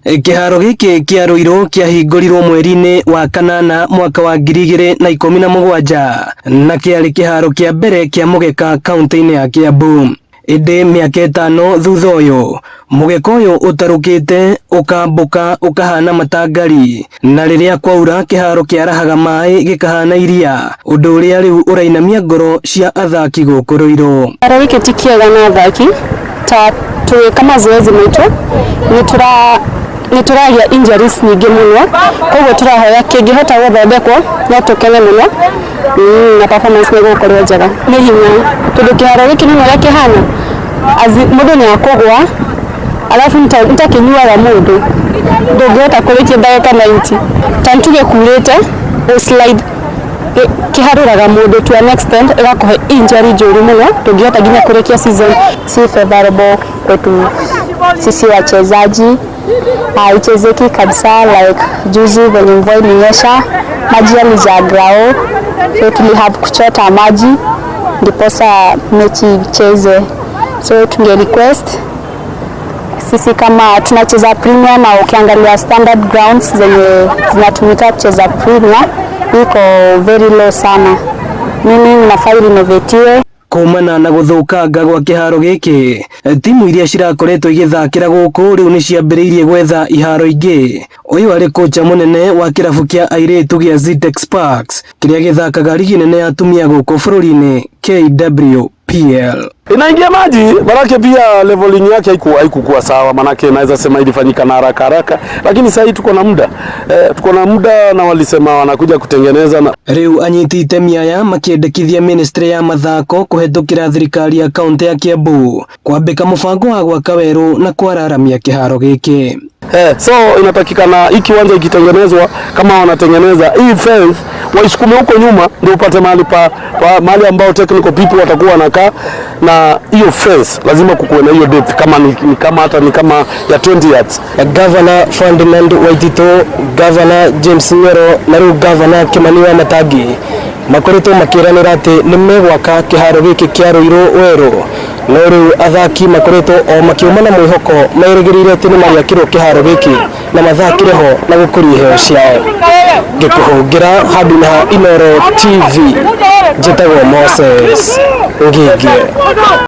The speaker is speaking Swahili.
Kĩharo gĩkĩ kĩa Rũirũ kĩahingũrirwo mweri-inĩ wa kanana mwaka wa 2017 na kĩarĩ kĩharo kĩa mbere kĩa mũgeka kaunti-inĩ ya Kiambu. Ĩndĩ mĩaka 5 thutha ũyũ, mũgeka ũyũ ũtarũkĩte ũkambũka ũkahana matangari, na rĩrĩa kwaura kĩharo kĩarahaga maĩ gĩkahana iria, ũndũ ũrĩa rĩu ũrainamia ngoro cia athaki gũkũ Rũirũ. Kĩharo gĩkĩ ti kĩega na athaki, ta twĩka mazoezi maitũ nĩtũragĩa injuries nyingĩ mũno, koguo tũrahoya kĩngĩhota gũthondekwo no tũkene mũno na performance nĩgũkorwo njega. Nĩ hinya tondũ kĩharo gĩkĩ nĩ ũrĩa kĩhana mũndũ nĩakũgwa alafu nĩtakĩnyuaga mũndũ ndũngĩhota kũrĩkia ndagĩka 90 ta ntuge kurĩte slide kiharuraga mũndũ to an extent ĩgakũhe injury njũru mũno ndũngĩhota nginya kũrĩkia season. Si favorable kwetu sisi wachezaji, haichezeki kabisa. Like juzi venye mvua ilinyesha maji yalijaa grao, so tulihave kuchota maji ndiposa mechi icheze. So tunge request sisi kama tunacheza premier na ukiangalia standard grounds zenye zinatumika kucheza premier iko very low sana, meaning nafaa renovatiwe. Kumana na gũthũkanga gwa kĩharo gĩkĩ, timu iria cirakoretwo igĩthakĩra gũkũ rĩu nĩciambĩrĩirie gwetha iharo ingĩ. Ũyũ arĩ kocha mũnene wa kĩrabu kĩa airĩtu gĩa Zitex Sparks kĩrĩa gĩthakaga ligi nene ya atumia gũkũ bũrũri-inĩ KWPL. Inaingia maji manake pia leveling yake haikuwa sawa, manake naweza sema ilifanyika na haraka, lakini sasa tuko na muda na walisema wanakuja kutengeneza na riu anyiti itemi aya makiendekithia ministry ya mathako kuhetũkĩra thirikari ya kaunti ya Kiambu kwambĩka mũbango wa gwaka werũ na kwararamia kĩharo gĩkĩ. So inatakikana hii kiwanja ikitengenezwa, kama wanatengeneza hii fence waisukume huko nyuma ndio upate mahali ambao technical people watakuwa wanakaa, na hiyo fence lazima kukuwe na hiyo depth kama ya 20 yards. Governor Ferdinand Waitito, Governor James Nyoro na rĩu Governor Kimani wa Matangi makoretwo makĩranĩra atĩ nĩ megwaka kĩharo gĩkĩ kĩa Rũirũ werũ, no rĩu athaki makoretwo o makiuma na mwĩhoko merĩgĩrĩire atĩ nĩ magĩakĩrwo kĩharo gĩkĩ na mathakĩre ho na gũkũria iheo ciao. Ngĩkũhũngĩra handũ na Inooro TV, njĩtagwo Moses Ngĩngĩ.